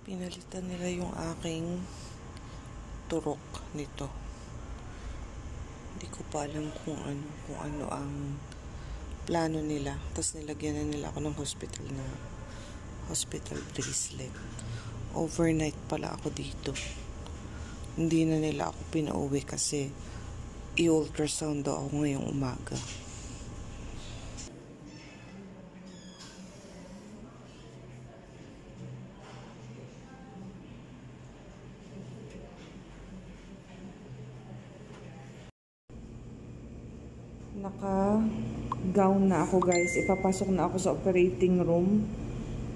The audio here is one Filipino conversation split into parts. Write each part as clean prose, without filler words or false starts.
Pinalitan nila yung aking turok nito. Hindi ko pa alam kung ano ang plano nila. Tapos nilagyan na nila ako ng hospital bracelet. Overnight pala ako dito. Hindi na nila ako pinauwi kasi i-ultrasound daw ako ngayong umaga. Naka-gown na ako, guys. Ipapasok na ako sa operating room.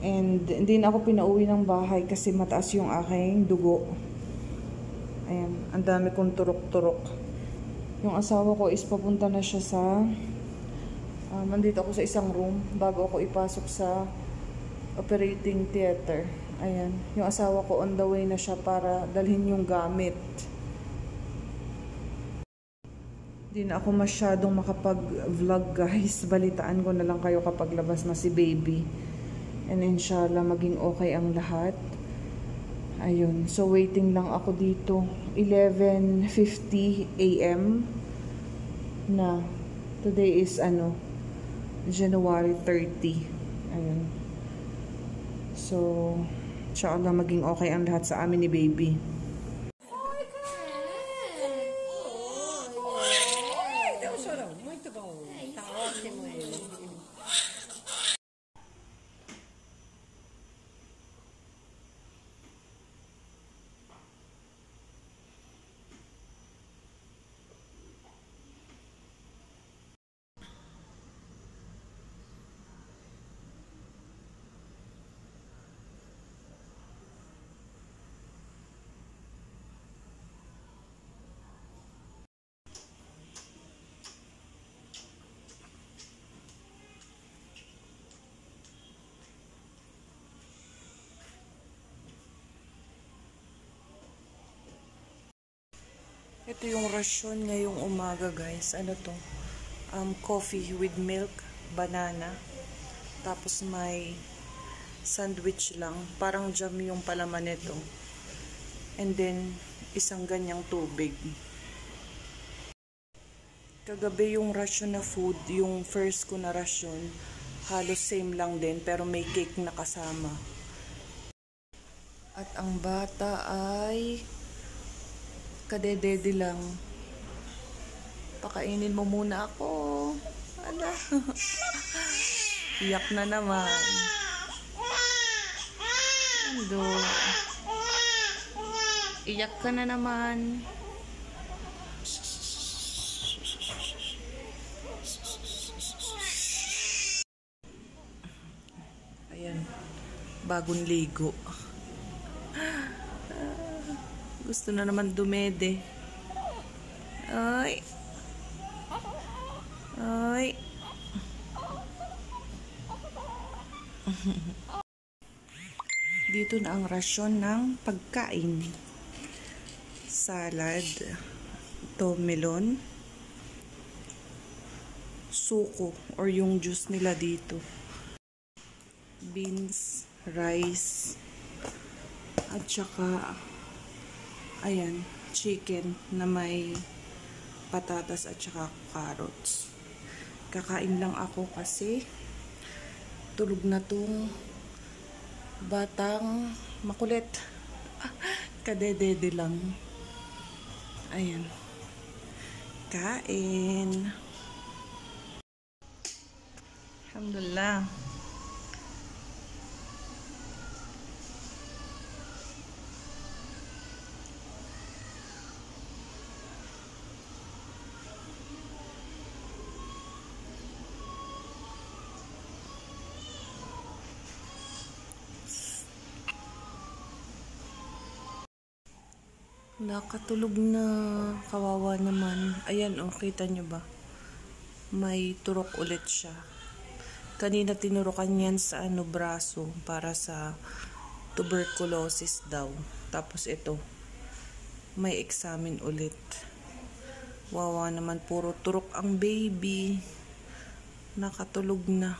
And hindi na ako pinauwi ng bahay kasi mataas yung aking dugo. Ayan, ang dami kong turok-turok. Yung asawa ko is papunta na siya sa nandito ako sa isang room bago ako ipasok sa operating theater. Ayan, yung asawa ko on the way na siya para dalhin yung gamit. Hindi na ako masyadong makapag-vlog, guys. Balitaan ko na lang kayo kapag labas na si baby. And inshallah, maging okay ang lahat. Ayun. So, waiting lang ako dito. 11:50 AM na. Today is, January 30. Ayun. So, inshallah, maging okay ang lahat sa amin ni baby. Ito yung rasyon ngayong umaga, guys. Ano to? Coffee with milk, banana. Tapos may sandwich lang. Parang jam yung palaman nito. And then, isang ganyang tubig. Kagabi yung rasyon na food, yung first ko na rasyon, halos same lang din, pero may cake na kasama. At ang bata ay kadedede lang. Pakainin mo muna ako. Ala. Iyak na naman. Ando. Iyak ka na naman. Ayan. Bagong ligo. Gusto na naman dumede. Ay. Ay. Dito na ang rasyon ng pagkain. Salad. Ito, melon. Suko or yung juice nila dito. Beans, rice. At saka ayan, chicken na may patatas at saka carrots. Kakain lang ako kasi tulog na tong batang makulit. Kadedede lang. Ayan. Kain. Alhamdulillah. Nakatulog na, kawawa naman. Ayan, oh, kita nyo ba? May turok ulit siya. Kanina tinurukan yan sa braso para sa tuberculosis daw. Tapos ito, may examine ulit. Wawa naman, puro turok ang baby. Nakatulog na.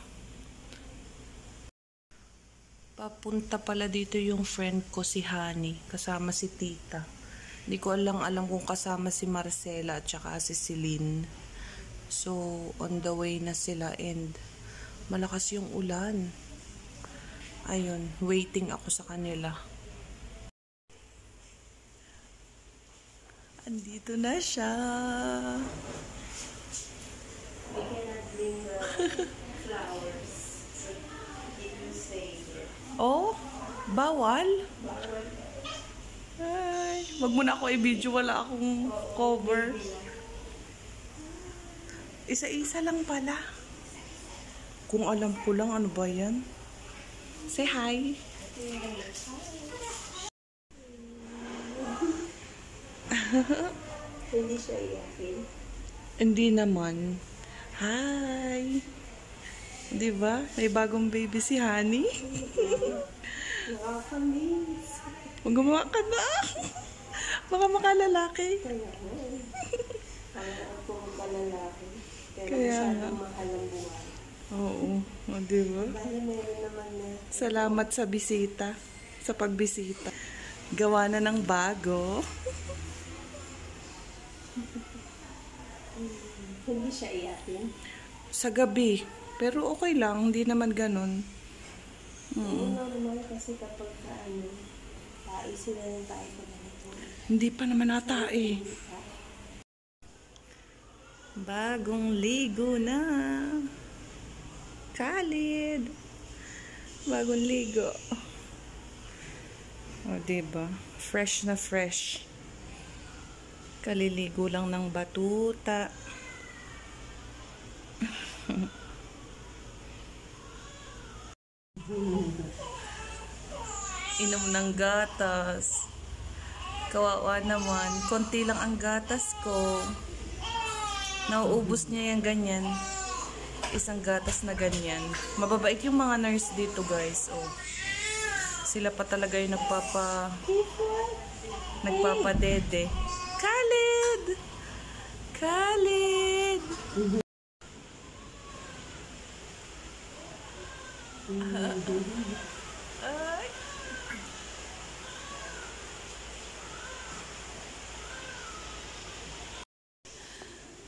Papunta pala dito yung friend ko si Honey, kasama si Tita. Hindi ko alam kung kasama si Marcela at saka si Celine. So, on the way na sila and malakas yung ulan. Ayun, waiting ako sa kanila. Andito na siya. We cannot bring the flowers. So, it will stay here. Oh, bawal? Ay, wag mo na ako i-video, wala akong cover. Isa-isa lang pala. Kung alam ko lang, ano ba yan? Say hi. Hindi siya iyakin. Hindi naman. Hi. Di ba? May bagong baby si Honey. Nakakamiss. Gumawa ka na. Baka makalalaki. Kaya nga. Parang ako magkalalaki. Pero Kaya masyadong mahal ang buhay. Oo. O, di ba? Dahil meron naman na Salamat sa bisita. Sa pagbisita. Gawa na ng bago. hindi siya iyakin. Sa gabi. Pero okay lang. Hindi naman ganun. Normal kasi kapag tayo sila ng tayo pa ganito. Hindi pa naman ata eh. Bagong ligo na. Khalid. Bagong ligo. O, diba? Fresh na fresh. Kaliligo lang ng batuta. Inom ng gatas. Kawawa naman. Konti lang ang gatas ko. Nauubos niya yung ganyan. Isang gatas na ganyan. Mababait yung mga nurse dito, guys. Oh. Sila pa talaga yung nagpapadede. Khalid! Khalid! Ay!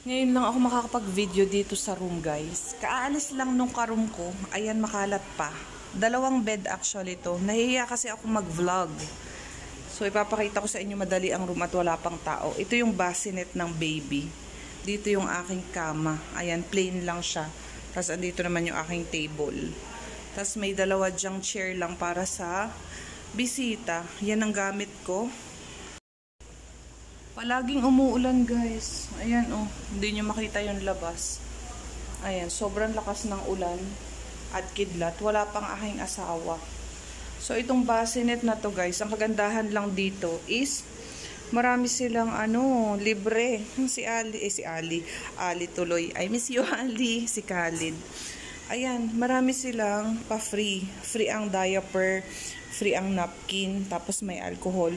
Ngayon lang ako makakapag-video dito sa room, guys. Kaalis lang nung ka-room ko. Ayan, makalat pa. 2 bed actually to. Nahihiya kasi ako mag-vlog. So, ipapakita ko sa inyo madali ang room at wala pang tao. Ito yung bassinet ng baby. Dito yung aking kama. Ayan, plain lang siya. Tapos, andito naman yung aking table. Tapos, may 2 dyang chair lang para sa bisita. Yan ang gamit ko. Palaging umuulan, guys. Ayan, oh. Hindi nyo makita yung labas. Ayan, sobrang lakas ng ulan at kidlat. Wala pang aking asawa. So, itong bassinet na to, guys, ang kagandahan lang dito is marami silang, libre. Si Ali. Ali tuloy. I miss you, Ali. Si Khalid. Ayan, marami silang pa-free. Free ang diaper, free ang napkin, tapos may alcohol.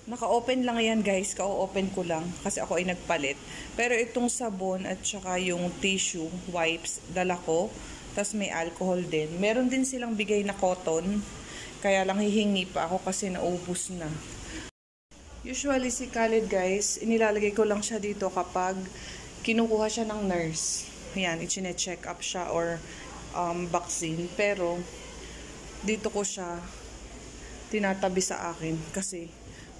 Naka-open lang yan, guys. Ka-open ko lang kasi ako ay nagpalit. Pero itong sabon at saka yung tissue, wipes, dala ko. Tapos may alcohol din. Meron din silang bigay na cotton. Kaya lang hihingi pa ako kasi naubos na. Usually si Khalid, guys, inilalagay ko lang siya dito kapag kinukuha siya ng nurse. Ayan, i-check up siya or vaccine. Pero dito ko siya tinatabi sa akin kasi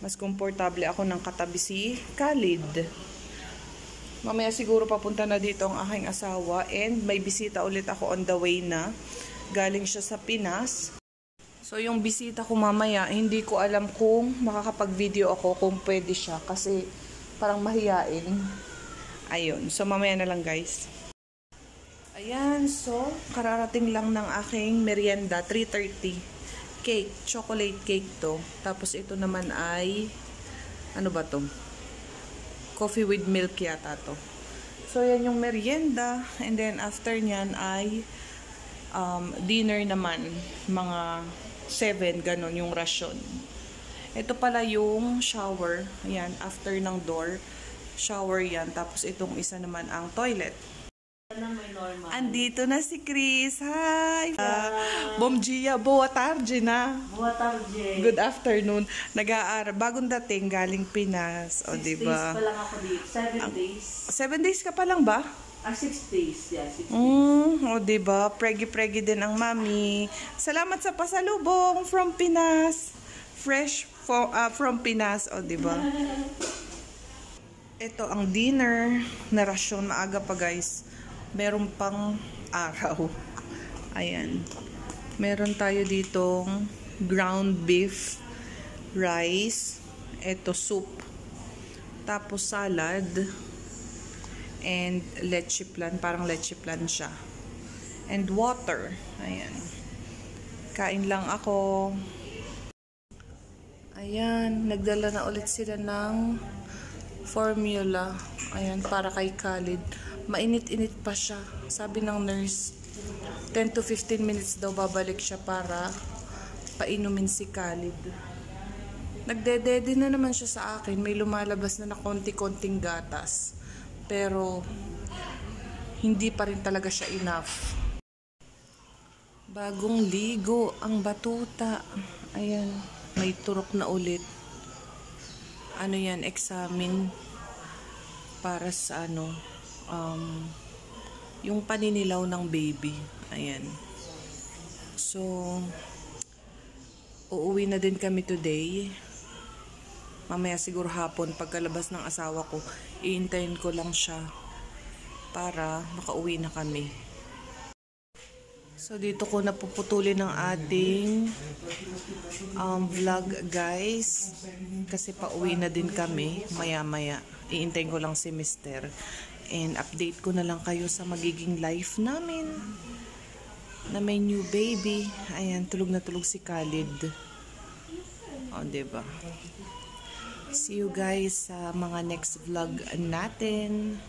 mas komportable ako ng katabi si Khalid. Mamaya siguro papunta na dito ang aking asawa and may bisita ulit ako on the way na. Galing siya sa Pinas. So yung bisita ko mamaya, hindi ko alam kung makakapag-video ako kung pwede siya kasi parang mahiyain. Ayun. So mamaya na lang, guys. Ayan. So kararating lang ng aking merienda, 3:30. Cake, chocolate cake to. Tapos ito naman ay, ano ba to? Coffee with milk yata to. So yan yung merienda. And then after nyan ay dinner naman. Mga 7, ganun yung rasyon. Ito pala yung shower. Ayan, after ng door. Shower yan. Tapos itong isa naman ang toilet. may normal. Andito na si Chris. Hi! Mom Gia, boa tarde na. Boa tarde. Good afternoon. Nag-aaral. Bagong dating galing Pinas. O, 6 diba? days pa lang ako dito. 7 days. 7 days ka pa lang ba? 6 days. Yeah, 6 days. O, diba? Pregi-pregi din ang mami. Salamat sa pasalubong from Pinas. Fresh from Pinas. O, diba? Ito ang dinner na rasyon. Maaga pa, guys. Meron pang araw. Ayan. Meron tayo ditong ground beef, rice, ito soup, tapos salad, and leche plan. Parang leche plan siya. And water. Ayan. Kain lang ako. Ayan. Nagdala na ulit sila ng formula. Ayan. Para kay Khalid. Mainit-init pa siya. Sabi ng nurse, 10 to 15 minutes daw babalik siya para painumin si Khalid. Nagdedede na naman siya sa akin. May lumalabas na konti-konting gatas. Pero, hindi pa rin talaga siya enough. Bagong ligo ang batuta. Ayan, may turok na ulit. Ano yan, examine para sa yung paninilaw ng baby. Ayan. So, uuwi na din kami today. Mamaya siguro hapon, pagkalabas ng asawa ko, iintayin ko lang siya para makauwi na kami. So, dito ko napuputulin ang ating vlog, guys. Kasi pauwi na din kami, maya-maya. Iintayin ko lang si Mister. And update ko na lang kayo sa magiging life namin na may new baby. Ayan, tulog na tulog si Khalid. O, diba? See you guys sa mga next vlog natin.